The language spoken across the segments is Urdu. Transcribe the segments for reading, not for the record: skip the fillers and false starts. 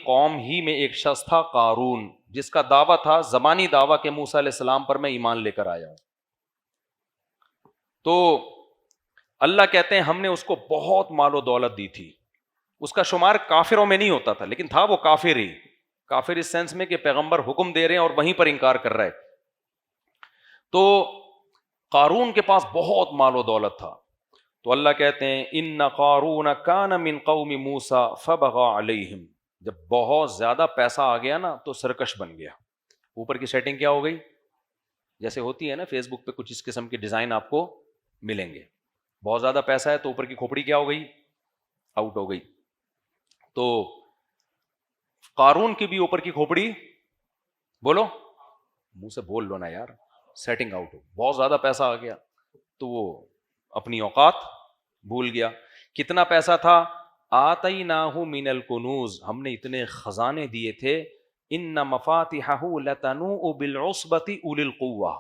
قوم ہی میں ایک شخص تھا قارون، جس کا دعویٰ تھا، زبانی دعویٰ کہ موسیٰ علیہ السلام پر میں ایمان لے کر آیا ہوں. تو اللہ کہتے ہیں ہم نے اس کو بہت مال و دولت دی تھی. اس کا شمار کافروں میں نہیں ہوتا تھا، لیکن تھا وہ کافر ہی. کافر اس سینس میں کہ پیغمبر حکم دے رہے ہیں اور وہیں پر انکار کر رہا ہے. تو قارون کے پاس بہت مال و دولت تھا. تو اللہ کہتے ہیں ان قارون کان من قوم موسیٰ فبغى علیہم. جب بہت زیادہ پیسہ آ گیا نا تو سرکش بن گیا. اوپر کی سیٹنگ کیا ہو گئی؟ جیسے ہوتی ہے نا فیس بک پہ کچھ اس قسم کے ڈیزائن آپ کو ملیں گے. بہت زیادہ پیسہ ہے تو اوپر کی کھوپڑی کیا ہو گئی؟ آؤٹ ہو گئی. تو قارون کی بھی اوپر کی کھوپڑی، بولو منہ سے بول لو نا یار، سیٹنگ آؤٹ ہو. بہت زیادہ پیسہ آ گیا تو وہ اپنی اوقات بھول گیا. کتنا پیسہ تھا؟ آتیناہ من الکنوز، ہم نے اتنے خزانے دیے تھے. ان مفاتحہ لتنوء بالعصبۃ اولی القوہ،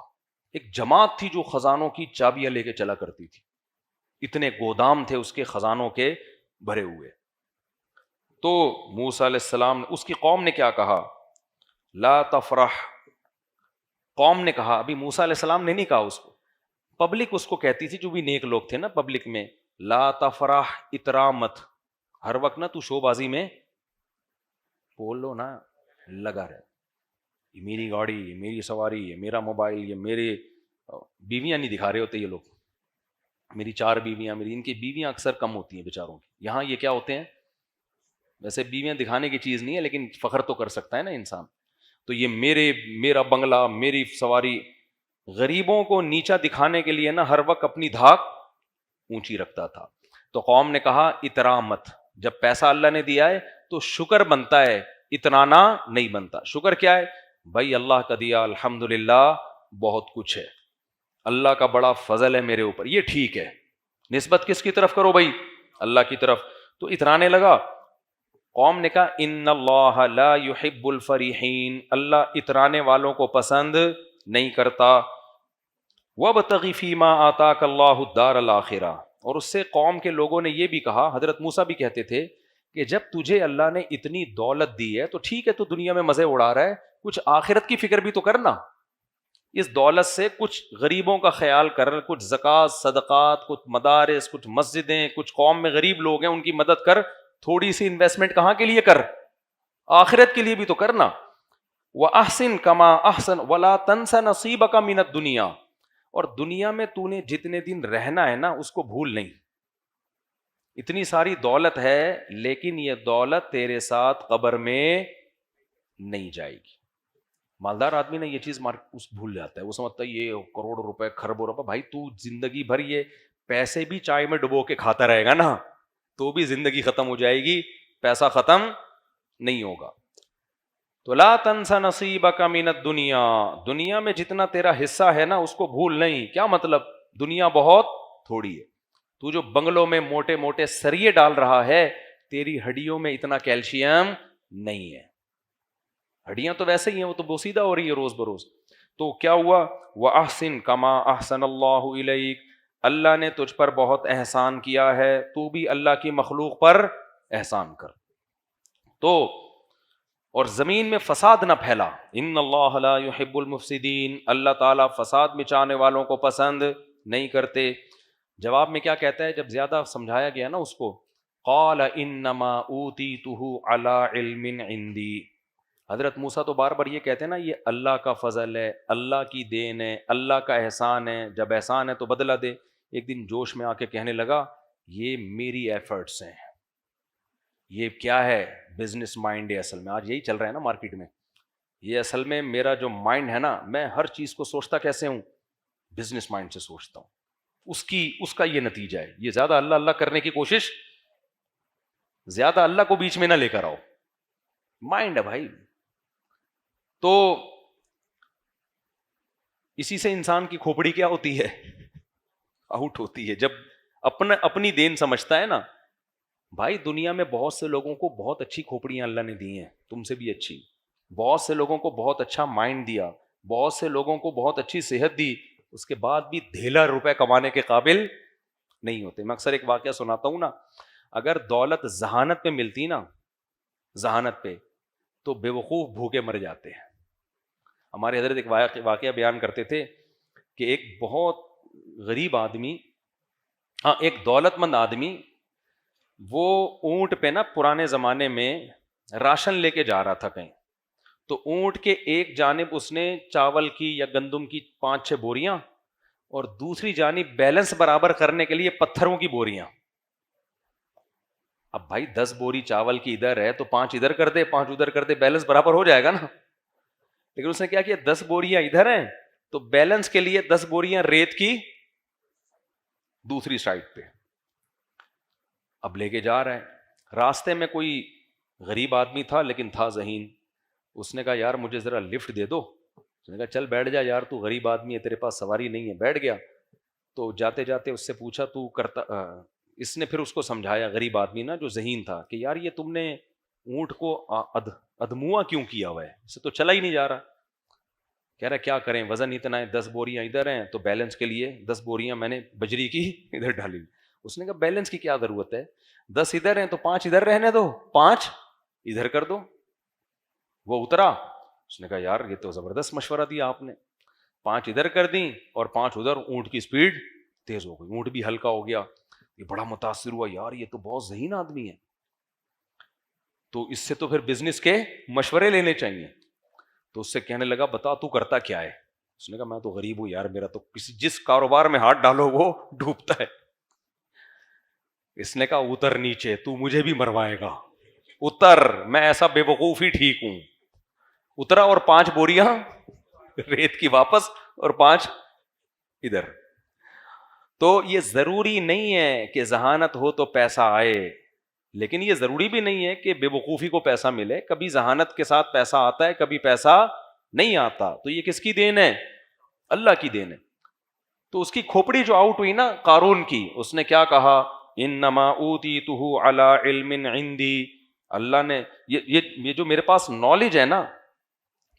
ایک جماعت تھی جو خزانوں کی چابیاں لے کے چلا کرتی تھی. اتنے گودام تھے اس کے خزانوں کے بھرے ہوئے. تو موسیٰ علیہ السلام، اس کی قوم نے کیا کہا؟ لا تفرح. قوم نے کہا، ابھی موسیٰ علیہ السلام نے نہیں کہا اس کو، پبلک اس کو کہتی تھی جو بھی نیک لوگ تھے نا پبلک میں، لا تفرح، اترا مت. ہر وقت نا تو شو بازی میں بول لو نا لگا رہے. یہ میری گاڑی، یہ میری سواری، یہ میرا موبائل، یہ میرے بیویاں نہیں دکھا رہے ہوتے یہ لوگ. میری 4 بیویاں، میری، ان کی بیویاں اکثر کم ہوتی ہیں بیچاروں کی. یہاں یہ کیا ہوتے ہیں؟ ویسے بیویاں دکھانے کی چیز نہیں ہے لیکن فخر تو کر سکتا ہے نا انسان. تو یہ میرا بنگلہ، میری سواری. غریبوں کو نیچا دکھانے کے لیے نا ہر وقت اپنی دھاک اونچی رکھتا تھا. تو قوم نے کہا اترا مت. جب پیسہ اللہ نے دیا ہے تو شکر بنتا ہے، اترانا نہیں بنتا. شکر کیا ہے بھائی؟ اللہ کا دیا الحمدللہ بہت کچھ ہے، اللہ کا بڑا فضل ہے میرے اوپر، یہ ٹھیک ہے. نسبت کس کی طرف کرو بھائی؟ اللہ کی طرف. تو اترانے لگا. قوم نے کہا ان اللہ لا يحب الفریحین، اللہ اترانے والوں کو پسند نہیں کرتا. وابتغ فیما آتاک اللہ الدار الآخرہ. اور اس سے قوم کے لوگوں نے یہ بھی کہا، حضرت موسیٰ بھی کہتے تھے کہ جب تجھے اللہ نے اتنی دولت دی ہے تو ٹھیک ہے، تو دنیا میں مزے اڑا رہا ہے، کچھ آخرت کی فکر بھی تو کرنا. اس دولت سے کچھ غریبوں کا خیال کر، کچھ زکوٰۃ، صدقات، کچھ مدارس، کچھ مسجدیں، کچھ قوم میں غریب لوگ ہیں ان کی مدد کر. تھوڑی سی انویسٹمنٹ کہاں کے لیے کر؟ آخرت کے لیے بھی تو کرنا. وَأَحْسِن كَمَا أَحْسَنَ وَلَا تَنْسَ نَصِيبَكَ مِنَ الدُّنْيَا. اور دنیا میں تو نے جتنے دن رہنا ہے نا اس کو بھول نہیں. اتنی ساری دولت ہے لیکن یہ دولت تیرے ساتھ قبر میں نہیں جائے گی. مالدار آدمی نے یہ چیز بھول جاتا ہے، وہ سمجھتا ہے یہ کروڑوں روپے، خربوں روپے. بھائی تو زندگی بھر یہ پیسے بھی چائے میں ڈبو کے کھاتا رہے گا نا تو بھی زندگی ختم ہو جائے گی، پیسہ ختم نہیں ہوگا. تو لا تنس نصیبک من الدنیا، دنیا میں جتنا تیرا حصہ ہے نا اس کو بھول نہیں. کیا مطلب؟ دنیا بہت تھوڑی ہے. تو جو بنگلوں میں موٹے موٹے سریے ڈال رہا ہے، تیری ہڈیوں میں اتنا کیلشیم نہیں ہے. ہڈیاں تو ویسے ہی ہیں، وہ تو بوسیدہ ہو رہی ہے روز بروز. تو کیا ہوا؟ وَأَحْسِن كَمَا أَحْسَنَ اللَّهُ إِلَيْكَ. اللہ نے تجھ پر بہت احسان کیا ہے، تو بھی اللہ کی مخلوق پر احسان کر. تو اور زمین میں فساد نہ پھیلا. ان اللہ لا يحب المفسدین، اللہ تعالیٰ فساد مچانے والوں کو پسند نہیں کرتے. جواب میں کیا کہتا ہے جب زیادہ سمجھایا گیا نا اس کو؟ قال انما اوتیتہ علی علم عندی. حضرت موسیٰ تو بار بار یہ کہتے ہیں نا یہ اللہ کا فضل ہے، اللہ کی دین ہے، اللہ کا احسان ہے، جب احسان ہے تو بدلہ دے. ایک دن جوش میں آ کے کہنے لگا یہ میری ایفرٹس ہیں. یہ کیا ہے؟ بزنس مائنڈ ہے. اصل میں آج یہی چل رہا ہے نا مارکیٹ میں. یہ اصل میں میرا جو مائنڈ ہے نا، میں ہر چیز کو سوچتا کیسے ہوں؟ بزنس مائنڈ سے سوچتا ہوں. اس کا یہ نتیجہ ہے. یہ زیادہ اللہ اللہ کرنے کی کوشش، زیادہ اللہ کو بیچ میں نہ لے کر آؤ. مائنڈ ہے بھائی. تو اسی سے انسان کی کھوپڑی کیا ہوتی ہے؟ آؤٹ ہوتی ہے. جب اپنی دین سمجھتا ہے نا. بھائی دنیا میں بہت سے لوگوں کو بہت اچھی کھوپڑیاں اللہ نے دی ہیں، تم سے بھی اچھی. بہت سے لوگوں کو بہت اچھا مائنڈ دیا، بہت سے لوگوں کو بہت اچھی صحت دی، اس کے بعد بھی ڈھیلا روپے کمانے کے قابل نہیں ہوتے. میں اکثر ایک واقعہ سناتا ہوں نا، اگر دولت ذہانت پہ ملتی نا، ذہانت پہ، تو بے وقوف بھوکے مر جاتے ہیں. ہمارے حضرت ایک واقعہ بیان کرتے تھے کہ ایک بہت غریب آدمی, ایک دولت مند آدمی, وہ اونٹ پہ نا پرانے زمانے میں راشن لے کے جا رہا تھا کہیں, تو اونٹ کے ایک جانب اس نے چاول کی یا گندم کی 5-6 بوریاں اور دوسری جانب بیلنس برابر کرنے کے لیے پتھروں کی بوریاں. اب بھائی 10 بوری چاول کی ادھر ہے تو 5 ادھر کر دے 5 ادھر کر دے, بیلنس برابر ہو جائے گا نا. لیکن اس نے کیا کیا, 10 بوریاں ادھر ہیں تو بیلنس کے لیے 10 بوریاں ریت کی دوسری سائڈ پہ. اب لے کے جا رہے ہیں, راستے میں کوئی غریب آدمی تھا لیکن تھا ذہین. اس نے کہا یار مجھے ذرا لفٹ دے دو. اس نے کہا چل بیٹھ جا یار, تو غریب آدمی ہے, تیرے پاس سواری نہیں ہے. بیٹھ گیا. تو جاتے جاتے اس سے پوچھا تو کرتا, اس نے پھر اس کو سمجھایا, غریب آدمی نا جو ذہین تھا, کہ یار یہ تم نے اونٹ کو ادموا کیوں کیا ہوا ہے, اسے تو چلا ہی نہیں جا رہا. کہہ رہا کیا کریں, وزن اتنا ہے, 10 بوریاں ادھر ہیں تو بیلنس کے لیے 10 بوریاں میں نے بجری کی ادھر ڈالی. اس نے کہا بیلنس کی کیا ضرورت ہے, 10 ادھر ہیں تو 5 ادھر رہنے دو, 5 ادھر کر دو. وہ اترا, اس نے کہا یار یہ تو زبردست مشورہ دیا آپ نے, 5 ادھر کر دیں اور 5 ادھر. اونٹ کی سپیڈ تیز ہو گئی, اونٹ بھی ہلکا ہو گیا. یہ بڑا متاثر ہوا, یار یہ تو بہت ذہین آدمی ہے, تو اس سے تو پھر بزنس کے مشورے لینے چاہیے. تو اس سے کہنے لگا بتا تو کرتا کیا ہے. اس نے کہا میں تو غریب ہوں یار, میرا تو جس کاروبار میں ہاتھ ڈالو وہ ڈوبتا ہے. اس نے کہا اتر نیچے, تو مجھے بھی مروائے گا, اتر, میں ایسا بے وقوف ہی ٹھیک ہوں. اترا اور 5 بوریاں ریت کی واپس اور 5 ادھر. تو یہ ضروری نہیں ہے کہ ذہانت ہو تو پیسہ آئے, لیکن یہ ضروری بھی نہیں ہے کہ بے وقوفی کو پیسہ ملے. کبھی ذہانت کے ساتھ پیسہ آتا ہے, کبھی پیسہ نہیں آتا. تو یہ کس کی دین ہے, اللہ کی دین ہے. تو اس کی کھوپڑی جو آؤٹ ہوئی نا قارون کی, اس نے کیا کہا, انما اوتیتہ علی علم عندی. اللہ نے یہ جو میرے پاس نالج ہے نا,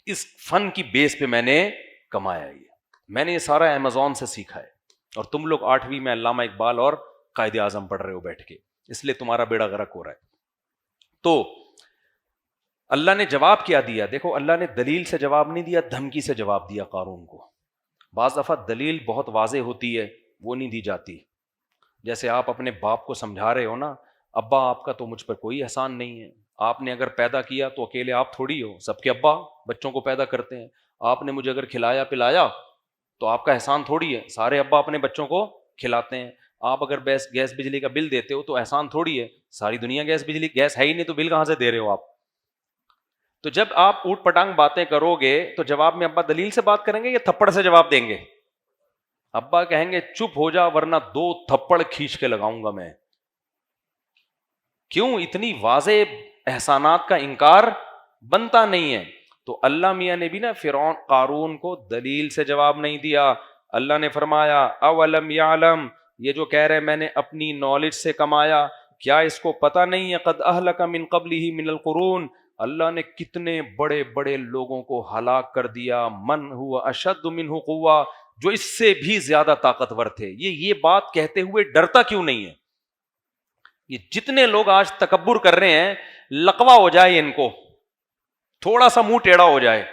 اس فن کی بیس پہ میں نے کمایا. میں نے یہ سارا امیزون سے سیکھا ہے, اور تم لوگ 8ویں میں علامہ اقبال اور قائد اعظم پڑھ رہے ہو بیٹھ کے, اس لیے تمہارا بیڑا غرق ہو رہا ہے. تو اللہ نے جواب کیا دیا, دیکھو اللہ نے دلیل سے جواب نہیں دیا, دھمکی سے جواب دیا قارون کو. بعض دفعہ دلیل بہت واضح ہوتی ہے, وہ نہیں دی جاتی. جیسے آپ اپنے باپ کو سمجھا رہے ہو نا, ابا آپ کا تو مجھ پر کوئی احسان نہیں ہے, آپ نے اگر پیدا کیا تو اکیلے آپ تھوڑی ہو, سب کے ابا بچوں کو پیدا کرتے ہیں. آپ نے مجھے اگر کھلایا پلایا تو آپ کا احسان تھوڑی ہے, سارے ابا اپنے بچوں کو کھلاتے ہیں. آپ اگر گیس بجلی کا بل دیتے ہو تو احسان تھوڑی ہے, ساری دنیا گیس ہے ہی نہیں تو بل کہاں سے دے رہے ہو آپ. تو جب آپ اوٹ پٹانگ باتیں کرو گے تو جواب میں ابا دلیل سے بات کریں گے یا تھپڑ سے جواب دیں گے؟ ابا کہیں گے چپ ہو جا ورنہ 2 تھپڑ کھینچ کے لگاؤں گا میں. کیوں؟ اتنی واضح احسانات کا انکار بنتا نہیں ہے. تو اللہ میاں نے بھی نا فرعون قارون کو دلیل سے جواب نہیں دیا. اللہ نے فرمایا اولم یعلم, یہ جو کہہ رہے میں نے اپنی نالج سے کمایا, کیا اس کو پتہ نہیں ہے قد اہلک من قبلہ من القرون, اللہ نے کتنے بڑے بڑے لوگوں کو ہلاک کر دیا, من ہوا اشد منہ قوہ, جو اس سے بھی زیادہ طاقتور تھے. یہ بات کہتے ہوئے ڈرتا کیوں نہیں ہے؟ یہ جتنے لوگ آج تکبر کر رہے ہیں, لقوہ ہو جائے ان کو, تھوڑا سا منہ ٹیڑھا ہو جائے.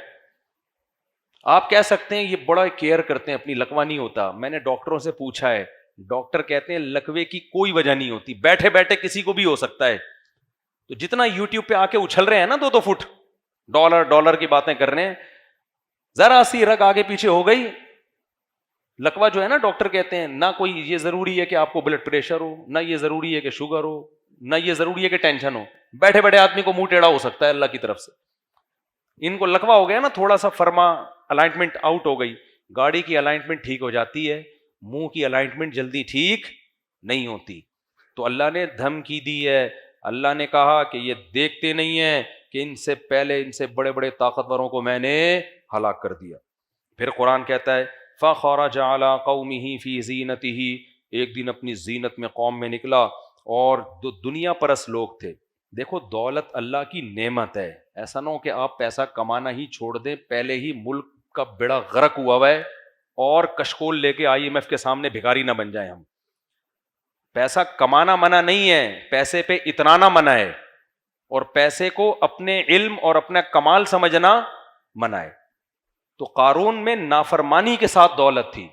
آپ کہہ سکتے ہیں یہ بڑا کیئر کرتے ہیں, اپنی لقوہ نہیں ہوتا. میں نے ڈاکٹروں سے پوچھا ہے, ڈاکٹر کہتے ہیں لقوے کی کوئی وجہ نہیں ہوتی, بیٹھے بیٹھے کسی کو بھی ہو سکتا ہے. تو جتنا یوٹیوب پہ آ کے اچھل رہے ہیں نا 2 فٹ, ڈالر کی باتیں کر رہے ہیں, ذرا سی رگ آگے پیچھے ہو گئی, لقوہ جو ہے نا, ڈاکٹر کہتے ہیں نہ کوئی یہ ضروری ہے کہ آپ کو بلڈ پریشر ہو, نہ یہ ضروری ہے کہ شوگر ہو, نہ یہ ضروری ہے کہ ٹینشن ہو. بیٹھے بیٹھے آدمی کو منہ ٹیڑھا ہو سکتا ہے اللہ کی طرف سے. ان کو لقوہ ہو گیا نا, تھوڑا سا فرما الائنمنٹ آؤٹ ہو گئی, گاڑی کی الائنمنٹ ٹھیک ہو جاتی ہے, منہ کی الائنمنٹ جلدی ٹھیک نہیں ہوتی. تو اللہ نے دھمکی دی ہے, اللہ نے کہا کہ یہ دیکھتے نہیں ہیں کہ ان سے پہلے ان سے بڑے بڑے طاقتوروں کو میں نے ہلاک کر دیا. پھر قرآن کہتا ہے فَخَرَجَ عَلَىٰ قَوْمِهِ فِي زِينَتِهِ, ایک دن اپنی زینت میں قوم میں نکلا, اور جو دنیا پرست لوگ تھے. دیکھو دولت اللہ کی نعمت ہے, ایسا نہ ہو کہ آپ پیسہ کمانا ہی چھوڑ دیں, پہلے ہی ملک کا بیڑا غرق ہوا ہوا ہے اور کشکول لے کے IMF کے سامنے بھکاری نہ بن جائیں ہم. پیسہ کمانا منع نہیں ہے, پیسے پہ اتنانا منع ہے. اور پیسے کو اپنے علم اور اپنا کمال سمجھنا منع ہے. تو قارون میں نافرمانی کے ساتھ دولت تھی.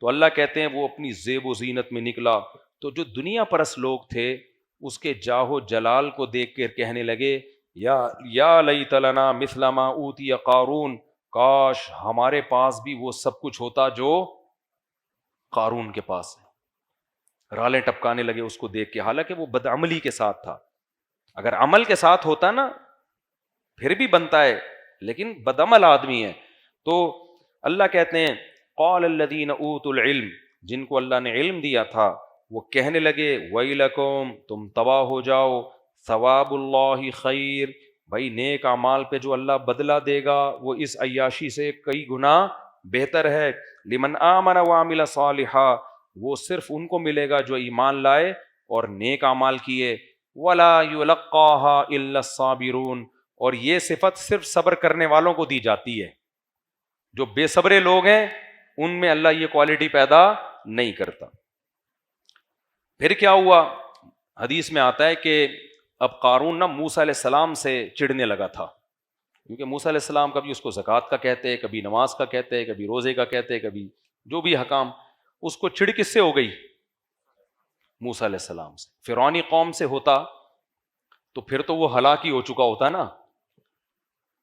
تو اللہ کہتے ہیں وہ اپنی زیب و زینت میں نکلا. تو جو دنیا پرست لوگ تھے اس کے جاہ و جلال کو دیکھ کر کہنے لگے یا لیت لنا مثل ما اوتی قارون، کاش ہمارے پاس بھی وہ سب کچھ ہوتا جو قارون کے پاس ہے. رالیں ٹپکانے لگے اس کو دیکھ کے، حالانکہ وہ بدعملی کے ساتھ تھا. اگر عمل کے ساتھ ہوتا نا پھر بھی بنتا ہے، لیکن بدعمل آدمی ہے. تو اللہ کہتے ہیں قال الذین اوتوا العلم، جن کو اللہ نے علم دیا تھا وہ کہنے لگے ویلکم، تم تباہ ہو جاؤ، ثواب اللہ خیر، بھائی نیک اعمال پہ جو اللہ بدلہ دے گا وہ اس عیاشی سے کئی گنا بہتر ہے. لمن آمن وعمل صالحا، وہ صرف ان کو ملے گا جو ایمان لائے اور نیک اعمال کیے. ولا یلقاها الا الصابرون، اور یہ صفت صرف صبر کرنے والوں کو دی جاتی ہے. جو بے صبرے لوگ ہیں ان میں اللہ یہ کوالٹی پیدا نہیں کرتا. پھر کیا ہوا؟ حدیث میں آتا ہے کہ اب قارون موسیٰ علیہ السلام سے چڑھنے لگا تھا، کیونکہ موسیٰ علیہ السلام کبھی اس کو زکوٰۃ کا کہتے، کبھی نماز کا کہتے، کبھی روزے کا کہتے، کبھی جو بھی حکام. اس کو چڑ کس سے ہو گئی؟ موسیٰ علیہ السلام سے. فرعونی قوم سے ہوتا تو پھر تو وہ ہلاک ہی ہو چکا ہوتا نا،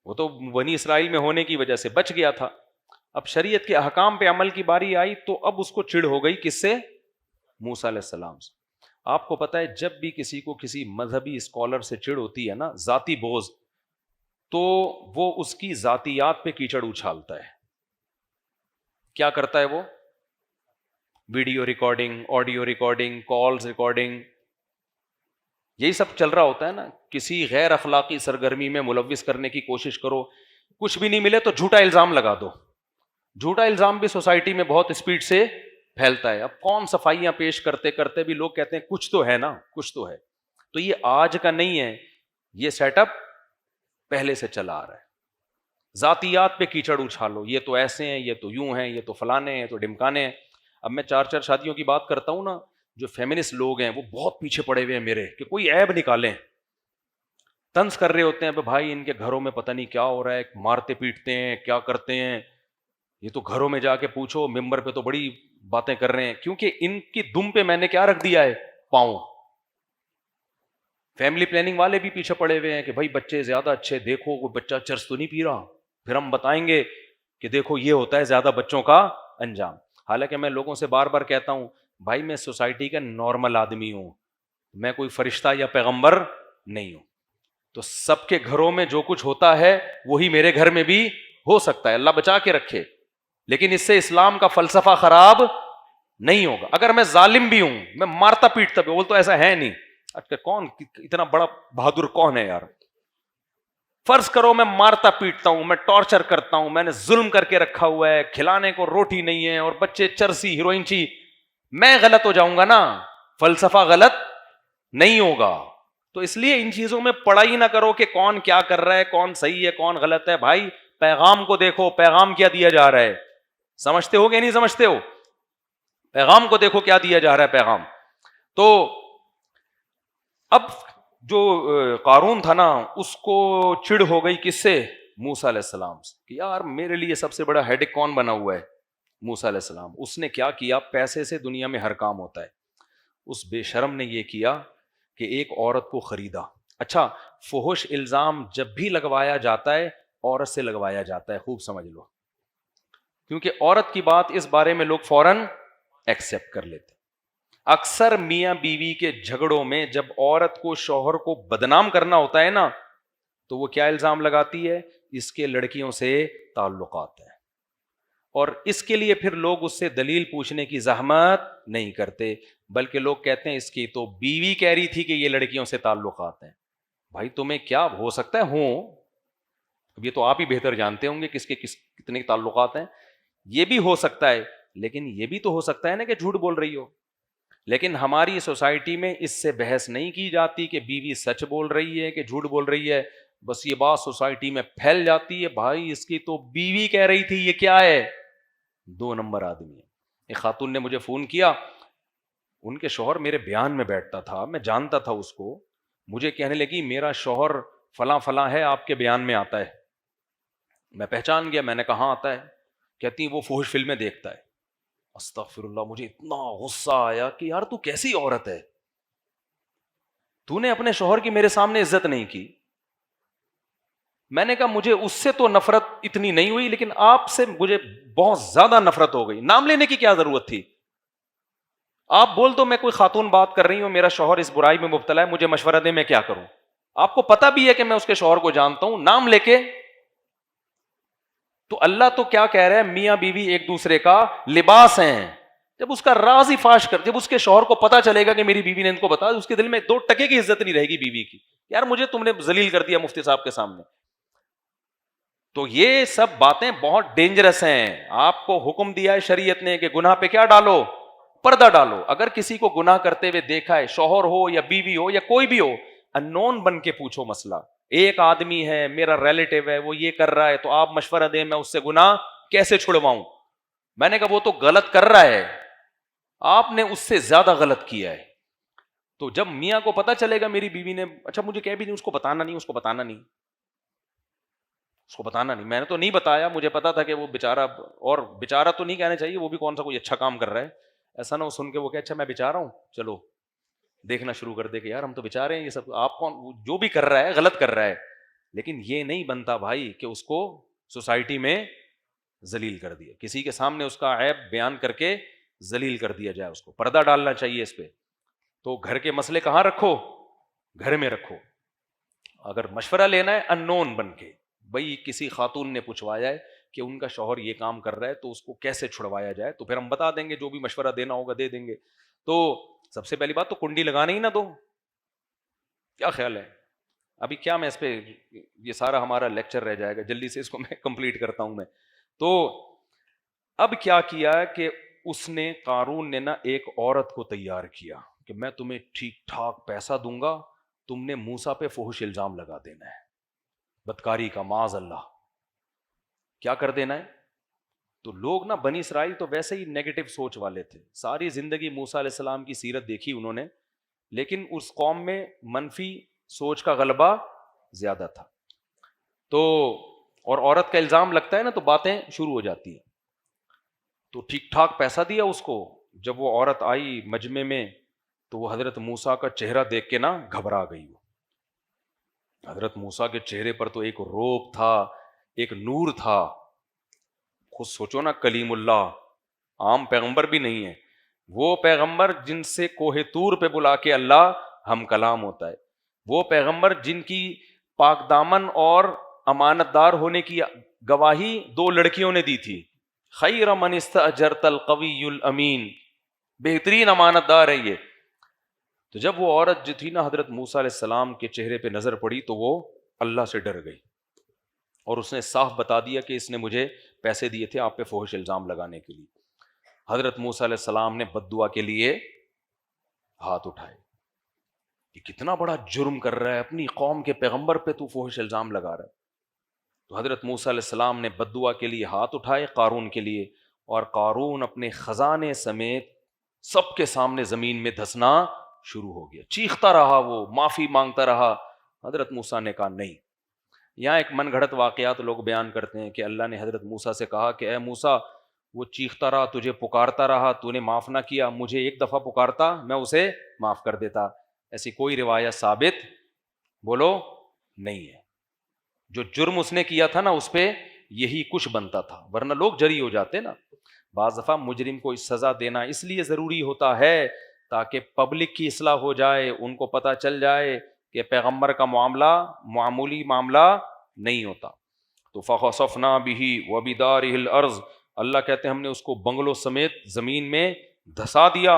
وہ تو بنی اسرائیل میں ہونے کی وجہ سے بچ گیا تھا. اب شریعت کے احکام پہ عمل کی باری آئی تو اب اس کو چڑ ہو گئی کس سے؟ موسیٰ علیہ السلام سے. آپ کو پتہ ہے جب بھی کسی کو کسی مذہبی اسکالر سے چڑ ہوتی ہے نا، ذاتی بغض، تو وہ اس کی ذاتیات پہ کیچڑ اچھالتا ہے. کیا کرتا ہے وہ؟ Video recording, audio recording, calls recording, یہی سب چل رہا ہوتا ہے نا. کسی غیر اخلاقی سرگرمی میں ملوث کرنے کی کوشش کرو، کچھ بھی نہیں ملے تو جھوٹا الزام لگا دو. جھوٹا الزام بھی سوسائٹی میں بہت اسپیڈ سے پھیلتا ہے. اب کون صفائیاں پیش کرتے کرتے بھی لوگ کہتے ہیں کچھ تو ہے نا، کچھ تو ہے. تو یہ آج کا نہیں ہے، یہ سیٹ اپ پہلے سے چلا آ رہا ہے. ذاتیات پہ کیچڑ اچھالو، یہ تو ایسے ہیں، یہ تو یوں ہیں، یہ تو فلانے ہیں، یہ تو ڈمکانے ہیں. اب میں 4 شادیوں کی بات کرتا ہوں نا، جو فیمنسٹ لوگ ہیں وہ بہت پیچھے پڑے ہوئے ہیں میرے کہ کوئی عیب نکالیں. طنز کر رہے ہوتے ہیں بھائی ان کے گھروں میں پتہ نہیں کیا ہو رہا ہے، مارتے پیٹتے ہیں، کیا کرتے ہیں، یہ تو گھروں میں جا کے پوچھو، ممبر پہ تو بڑی باتیں کر رہے ہیں. کیونکہ ان کی دم پہ میں نے کیا رکھ دیا ہے؟ پاؤں. فیملی پلاننگ والے بھی پیچھے پڑے ہوئے ہیں کہ بھائی بچے زیادہ اچھے دیکھو، کوئی بچہ چرس تو نہیں پی رہا، پھر ہم بتائیں گے کہ دیکھو یہ ہوتا ہے زیادہ بچوں کا انجام. حالانکہ میں لوگوں سے بار بار کہتا ہوں بھائی میں سوسائٹی کا نارمل آدمی ہوں، میں کوئی فرشتہ یا پیغمبر نہیں ہوں. تو سب کے گھروں میں جو کچھ ہوتا ہے وہی میرے گھر میں بھی ہو سکتا ہے، اللہ بچا کے رکھے. لیکن اس سے اسلام کا فلسفہ خراب نہیں ہوگا. اگر میں ظالم بھی ہوں، میں مارتا پیٹتا بھی، وہ تو ایسا ہے نہیں. اچھا کون اتنا بڑا بہادر کون ہے یار؟ فرض کرو میں مارتا پیٹتا ہوں، میں ٹارچر کرتا ہوں، میں نے ظلم کر کے رکھا ہوا ہے، کھلانے کو روٹی نہیں ہے اور بچے چرسی ہیروئن چی، میں غلط ہو جاؤں گا نا، فلسفہ غلط نہیں ہوگا. تو اس لیے ان چیزوں میں پڑھائی نہ کرو کہ کون کیا کر رہا ہے، کون صحیح ہے کون غلط ہے. بھائی پیغام کو دیکھو، پیغام کیا دیا جا رہا ہے. سمجھتے ہو کہ نہیں سمجھتے ہو؟ پیغام کو دیکھو کیا دیا جا رہا ہے پیغام. تو اب جو قارون تھا نا اس کو چڑ ہو گئی کس سے؟ موسیٰ علیہ السلام سے، کہ یار میرے لیے سب سے بڑا ہیڈک کون بنا ہوا ہے؟ موسیٰ علیہ السلام. اس نے کیا کیا؟ پیسے سے دنیا میں ہر کام ہوتا ہے. اس بے شرم نے یہ کیا کہ ایک عورت کو خریدا. اچھا فحش الزام جب بھی لگوایا جاتا ہے عورت سے لگوایا جاتا ہے، خوب سمجھ لو، کیونکہ عورت کی بات اس بارے میں لوگ فوراً ایکسیپٹ کر لیتے. اکثر میاں بیوی کے جھگڑوں میں جب عورت کو شوہر کو بدنام کرنا ہوتا ہے نا تو وہ کیا الزام لگاتی ہے؟ اس کے لڑکیوں سے تعلقات ہیں. اور اس کے لیے پھر لوگ اس سے دلیل پوچھنے کی زحمت نہیں کرتے، بلکہ لوگ کہتے ہیں اس کی تو بیوی کہہ رہی تھی کہ یہ لڑکیوں سے تعلقات ہیں. بھائی تمہیں کیا ہو سکتا ہے ہوں، اب یہ تو آپ ہی بہتر جانتے ہوں گے کس کے کتنے تعلقات ہیں. یہ بھی ہو سکتا ہے، لیکن یہ بھی تو ہو سکتا ہے نا کہ جھوٹ بول رہی ہو. لیکن ہماری سوسائٹی میں اس سے بحث نہیں کی جاتی کہ بیوی سچ بول رہی ہے کہ جھوٹ بول رہی ہے. بس یہ بات سوسائٹی میں پھیل جاتی ہے بھائی اس کی تو بیوی کہہ رہی تھی، یہ کیا ہے؟ 2 نمبر آدمی ہے. ایک خاتون نے مجھے فون کیا، ان کے شوہر میرے بیان میں بیٹھتا تھا، میں جانتا تھا اس کو، مجھے کہنے لگی میرا شوہر فلاں فلاں ہے، آپ کے بیان میں آتا ہے. میں پہچان گیا، میں نے کہا آتا ہے. کہتی وہ فحش فلمیں دیکھتا ہے. استغفر اللہ. مجھے اتنا غصہ آیا کہ یار تو کیسی عورت ہے، تو نے اپنے شوہر کی میرے سامنے عزت نہیں کی. میں نے کہا مجھے اس سے تو نفرت اتنی نہیں ہوئی، لیکن آپ سے مجھے بہت زیادہ نفرت ہو گئی. نام لینے کی کیا ضرورت تھی؟ آپ بول دو میں کوئی خاتون بات کر رہی ہوں، میرا شوہر اس برائی میں مبتلا ہے، مجھے مشورہ دے میں کیا کروں. آپ کو پتا بھی ہے کہ میں اس کے شوہر کو جانتا ہوں، نام لے کے. تو اللہ تو کیا کہہ رہا ہے، میاں بیوی ایک دوسرے کا لباس ہیں. جب اس کا راز ہی فاش کر، جب اس کے شوہر کو پتا چلے گا کہ میری بیوی نے ان کو بتا، اس کے دل میں 2 ٹکے کی عزت نہیں رہے گی بیوی کی. یار مجھے تم نے ذلیل کر دیا مفتی صاحب کے سامنے. تو یہ سب باتیں بہت ڈینجرس ہیں. آپ کو حکم دیا ہے شریعت نے کہ گناہ پہ کیا ڈالو؟ پردہ ڈالو. اگر کسی کو گناہ کرتے ہوئے دیکھا ہے، شوہر ہو یا بیوی ہو یا کوئی بھی ہو، ان نون بن کے پوچھو مسئلہ. ایک آدمی ہے میرا ریلیٹیو ہے، وہ یہ کر رہا ہے، تو آپ مشورہ دیں میں اس سے گناہ کیسے چھڑواؤں. میں نے کہا وہ تو غلط کر رہا ہے، آپ نے اس سے زیادہ غلط کیا ہے. تو جب میاں کو پتا چلے گا میری بیوی نے، اچھا مجھے کہہ بھی نہیں، اس کو بتانا نہیں، اس کو بتانا نہیں، اس کو بتانا نہیں. میں نے تو نہیں بتایا، مجھے پتا تھا کہ وہ بیچارہ، اور بیچارہ تو نہیں کہنا چاہیے، وہ بھی کون سا کوئی اچھا کام کر رہا ہے. ایسا نہ وہ سن کے وہ کہ اچھا میں بیچارہ ہوں، چلو دیکھنا شروع کر دے کہ یار ہم تو بیچارے ہیں، یہ سب آپ کون، جو بھی کر رہا ہے غلط کر رہا ہے. لیکن یہ نہیں بنتا بھائی کہ اس کو سوسائٹی میں ذلیل کر دیا، کسی کے سامنے اس کا عیب بیان کر کے ذلیل کر دیا جائے. اس کو پردہ ڈالنا چاہیے اس پہ. تو گھر کے مسئلے کہاں رکھو؟ گھر میں رکھو. اگر مشورہ لینا ہے ان نون بن کے، بھائی کسی خاتون نے پوچھوایا ہے کہ ان کا شوہر یہ کام کر رہا ہے تو اس کو کیسے چھڑوایا جائے، تو پھر ہم بتا دیں گے، جو بھی مشورہ دینا ہوگا دے دیں گے. تو سب سے پہلی بات تو کنڈی لگانے ہی نہ دو. کیا خیال ہے؟ ابھی کیا میں اس پہ، یہ سارا ہمارا لیکچر رہ جائے گا، جلدی سے اس کو میں کمپلیٹ کرتا ہوں میں. تو اب کیا کیا کہ اس نے، قارون نے نا ایک عورت کو تیار کیا کہ میں تمہیں ٹھیک ٹھاک پیسہ دوں گا، تم نے موسیٰ پہ فحش الزام لگا دینا ہے، بدکاری کا، معاذ اللہ. کیا کر دینا ہے؟ تو لوگ نا بنی اسرائیل تو ویسے ہی نیگیٹو سوچ والے تھے، ساری زندگی موسیٰ علیہ السلام کی سیرت دیکھی انہوں نے، لیکن اس قوم میں منفی سوچ کا غلبہ زیادہ تھا. تو اور عورت کا الزام لگتا ہے نا تو باتیں شروع ہو جاتی ہیں. تو ٹھیک ٹھاک پیسہ دیا اس کو. جب وہ عورت آئی مجمع میں تو وہ حضرت موسیٰ کا چہرہ دیکھ کے نا گھبرا گئی. حضرت موسیٰ کے چہرے پر تو ایک روب تھا، ایک نور تھا. خود سوچو نا، کلیم اللہ، عام پیغمبر بھی نہیں ہے، وہ پیغمبر جن سے کوہ طور پہ بلا کے اللہ ہم کلام ہوتا ہے، وہ پیغمبر جن کی پاک دامن اور امانت دار ہونے کی گواہی 2 لڑکیوں نے دی تھی. خیر من استاجرت القوی الامین، بہترین امانت دار ہے یہ. تو جب وہ عورت جو تھی نا حضرت موسیٰ علیہ السلام کے چہرے پہ نظر پڑی تو وہ اللہ سے ڈر گئی، اور اس نے صاف بتا دیا کہ اس نے مجھے پیسے دیے تھے آپ پہ فحش الزام لگانے کے لیے. حضرت موسیٰ علیہ السلام نے بد دعا کے لیے ہاتھ اٹھائے کہ کتنا بڑا جرم کر رہا ہے، اپنی قوم کے پیغمبر پہ تو فحش الزام لگا رہا ہے. تو حضرت موسیٰ علیہ السلام نے بد دعا کے لیے ہاتھ اٹھائے قارون کے لیے، اور قارون اپنے خزانے سمیت سب کے سامنے زمین میں دھسنا شروع ہو گیا. چیختا رہا، وہ معافی مانگتا رہا. حضرت موسیٰ نے کہا نہیں. یہاں ایک من گھڑت واقعات لوگ بیان کرتے ہیں کہ اللہ نے حضرت موسیٰ سے کہا کہ اے موسیٰ، وہ چیختا رہا، تجھے پکارتا رہا، تو نے معاف نہ کیا، مجھے ایک دفعہ پکارتا میں اسے معاف کر دیتا. ایسی کوئی روایت ثابت بولو نہیں ہے. جو جرم اس نے کیا تھا نا اس پہ یہی کچھ بنتا تھا، ورنہ لوگ جری ہو جاتے نا. بعض دفعہ مجرم کو سزا دینا اس لیے ضروری ہوتا ہے تاکہ پبلک کی اصلاح ہو جائے، ان کو پتہ چل جائے کہ پیغمبر کا معاملہ معمولی معاملہ نہیں ہوتا. تو فخسفنا به وبداره الارض، اللہ کہتے ہیں ہم نے اس کو بنگلوں سمیت زمین میں دھسا دیا.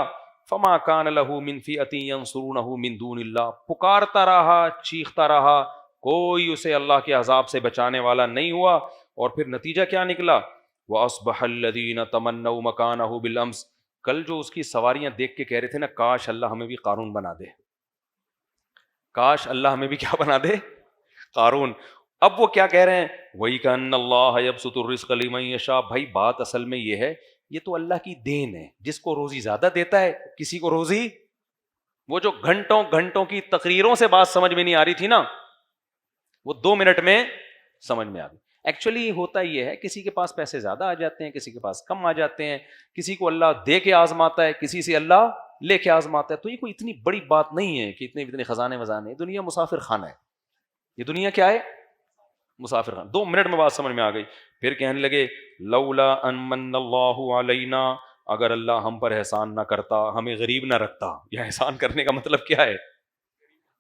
فما كان له من فئة ينصرونه من دون اللہ، پکارتا رہا، چیختا رہا، کوئی اسے اللہ کے عذاب سے بچانے والا نہیں ہوا. اور پھر نتیجہ کیا نکلا؟ وَأَصْبَحَ الَّذِينَ تَمَنَّوْا مَكَانَهُ بِالْأَمْسِ، کل جو اس کی سواریاں دیکھ کے کہہ رہے تھے نا کاش اللہ ہمیں بھی قارون بنا دے، کاش اللہ ہمیں بھی کیا بنا دے، قارون. اب وہ کیا کہہ رہے ہیں؟ وَإِ كَأَنَّ اللَّهَ يَبْسُطُ الرِّزْقَ لِمَن يَشَاءُ. بھائی بات اصل میں یہ ہے، یہ تو اللہ کی دین ہے، جس کو روزی زیادہ دیتا ہے، کسی کو روزی وہ جو گھنٹوں گھنٹوں کی تقریروں سے بات سمجھ میں نہیں آ رہی تھی نا، وہ 2 منٹ میں سمجھ میں آ گئی. ایکچولی ہوتا یہ ہے، کسی کے پاس پیسے زیادہ آ جاتے ہیں، کسی کے پاس کم آ جاتے ہیں، کسی کو اللہ دے کے آزماتا ہے، کسی سے اللہ لے کے آزماتا ہے. تو یہ کوئی اتنی بڑی بات نہیں ہے کہ اتنے خزانے وزانے. دنیا مسافر خانہ ہے. یہ دنیا کیا ہے؟ مسافر خانہ. 2 منٹ میں بات سمجھ میں آ گئی. پھر کہنے لگے لولا ان من اللہ علینا، اگر اللہ ہم پر احسان نہ کرتا، ہمیں غریب نہ رکھتا. یہ احسان کرنے کا مطلب کیا ہے؟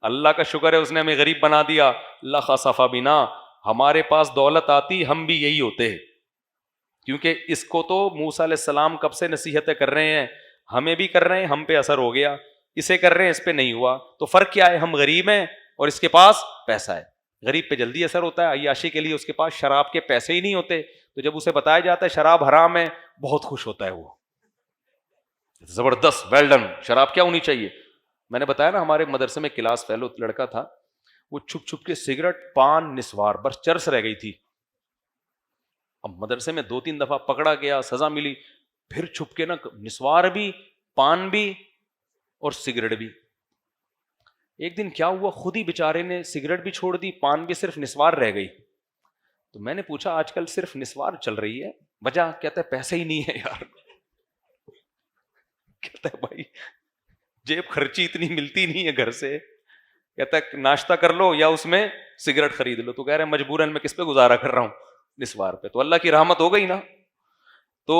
اللہ کا شکر ہے اس نے ہمیں غریب بنا دیا. لخسف بنا، ہمارے پاس دولت آتی ہم بھی یہی ہوتے. کیونکہ اس کو تو موسیٰ علیہ السلام کب سے نصیحتیں کر رہے ہیں، ہمیں بھی کر رہے ہیں، ہم پہ اثر ہو گیا. اسے کر رہے ہیں، اس پہ نہیں ہوا. تو فرق کیا ہے؟ ہم غریب ہیں اور اس کے پاس پیسہ ہے. غریب پہ جلدی اثر ہوتا ہے. عیاشی کے لیے اس کے پاس شراب کے پیسے ہی نہیں ہوتے، تو جب اسے بتایا جاتا ہے شراب حرام ہے، بہت خوش ہوتا ہے. وہ زبردست، ویل ڈن. شراب کیا ہونی چاہیے؟ میں نے بتایا نا، ہمارے مدرسے میں کلاس فیلو لڑکا تھا، وہ چھپ چھپ کے سگریٹ، پان، نسوار، بس چرس رہ گئی تھی. اب مدرسے میں 2-3 دفعہ پکڑا گیا، سزا ملی. پھر چھپ کے نا نسوار بھی، پان بھی اور سگریٹ بھی. ایک دن کیا ہوا، خود ہی بیچارے نے سگریٹ بھی چھوڑ دی، پان بھی، صرف نسوار رہ گئی. تو میں نے پوچھا آج کل صرف نسوار چل رہی ہے، وجہ؟ کہتا ہے پیسے ہی نہیں ہے یار. کہتا ہے بھائی جیب خرچی اتنی ملتی نہیں ہے گھر سے. کہتا ہے ناشتہ کر لو یا اس میں سگریٹ خرید لو. تو کہہ رہے ہیں مجبوراً میں کس پہ گزارا کر رہا ہوں؟ نسوار پہ. تو اللہ کی رحمت ہو گئی نا. تو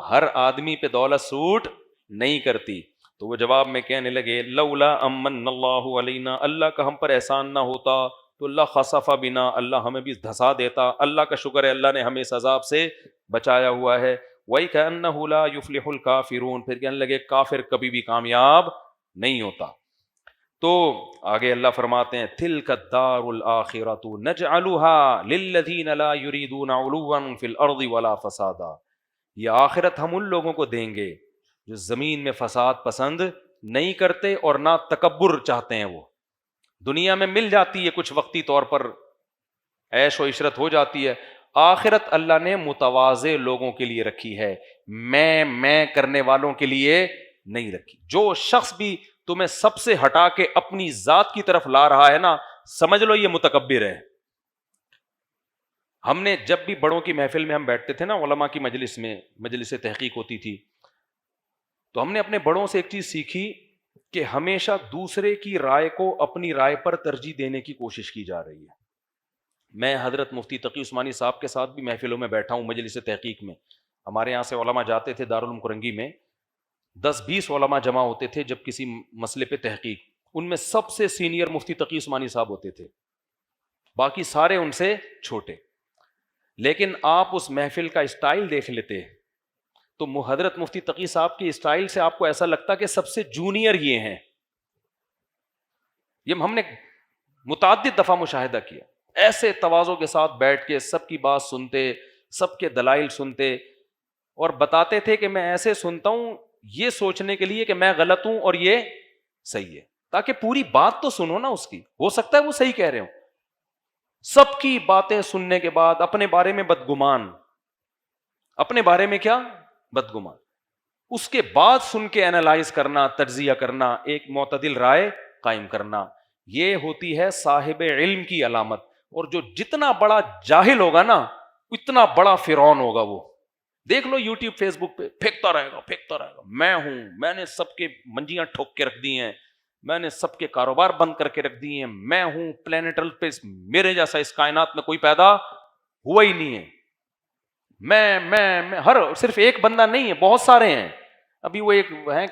ہر آدمی پہ دولت سوٹ نہیں کرتی. تو وہ جواب میں کہنے لگے لولا امن اللہ علینا، اللہ کا ہم پر احسان نہ ہوتا تو اللہ خسف بنا، اللہ ہمیں بھی دھسا دیتا. اللہ کا شکر ہے اللہ نے ہمیں اس عذاب سے بچایا ہوا ہے. وَإِكَأَنَّهُ لَا يُفْلِحُ الْكَافِرُونَ، پھر کہنے لگے کافر کبھی بھی کامیاب نہیں ہوتا. تو آگے اللہ فرماتے ہیں تِلْكَ الدَّارُ الْآخِرَةُ نَجْعَلُهَا لِلَّذِينَ لَا يُرِيدُونَ عُلُوًّا فِي الْأَرْضِ وَلَا فَسَادًا. یہ آخرت ہم ان لوگوں کو دیں گے جو زمین میں فساد پسند نہیں کرتے اور نہ تکبر چاہتے ہیں. وہ دنیا میں مل جاتی ہے کچھ وقتی طور پر، عیش و عشرت ہو جاتی ہے. آخرت اللہ نے متواضع لوگوں کے لیے رکھی ہے، میں کرنے والوں کے لیے نہیں رکھی. جو شخص بھی تمہیں سب سے ہٹا کے اپنی ذات کی طرف لا رہا ہے نا، سمجھ لو یہ متکبر ہے. ہم نے جب بھی بڑوں کی محفل میں ہم بیٹھتے تھے نا، علماء کی مجلس میں، مجلس تحقیق ہوتی تھی، تو ہم نے اپنے بڑوں سے ایک چیز سیکھی کہ ہمیشہ دوسرے کی رائے کو اپنی رائے پر ترجیح دینے کی کوشش کی جا رہی ہے. میں حضرت مفتی تقی عثمانی صاحب کے ساتھ بھی محفلوں میں بیٹھا ہوں مجلس تحقیق میں. ہمارے یہاں سے علماء جاتے تھے دارالعلوم کرنگی میں، 10-20 علماء جمع ہوتے تھے جب کسی مسئلے پہ تحقیق. ان میں سب سے سینئر مفتی تقی عثمانی صاحب ہوتے تھے، باقی سارے ان سے چھوٹے. لیکن آپ اس محفل کا اسٹائل دیکھ لیتے تو حضرت مفتی تقی صاحب کی اسٹائل سے آپ کو ایسا لگتا کہ سب سے جونیئر یہ ہیں. یہ ہم نے متعدد دفعہ مشاہدہ کیا. ایسے تواضع کے ساتھ بیٹھ کے سب کی بات سنتے، سب کے دلائل سنتے، اور بتاتے تھے کہ میں ایسے سنتا ہوں یہ سوچنے کے لیے کہ میں غلط ہوں اور یہ صحیح ہے، تاکہ پوری بات تو سنو نا اس کی، ہو سکتا ہے وہ صحیح کہہ رہے ہوں. سب کی باتیں سننے کے بعد اپنے بارے میں بدگمان، اپنے بارے میں کیا؟ بدگمان. اس کے بعد سن کے اینالائز کرنا، تجزیہ کرنا، ایک معتدل رائے قائم کرنا، یہ ہوتی ہے صاحب علم کی علامت. اور جو جتنا بڑا جاہل ہوگا نا، اتنا بڑا فرعون ہوگا. وہ دیکھ لو یوٹیوب فیس بک پہ پھینکتا رہے گا میں ہوں، میں نے سب کے منجیاں ٹھوک کے رکھ دی ہیں، میں نے سب کے کاروبار بند کر کے رکھ دیے ہیں، میں ہوں پلانیٹل پہ، میرے جیسا اس کائنات میں کوئی پیدا ہوا ہی نہیں ہے. میں ہر صرف ایک بندہ نہیں ہے، بہت سارے ہیں. ابھی وہ ایک ہیں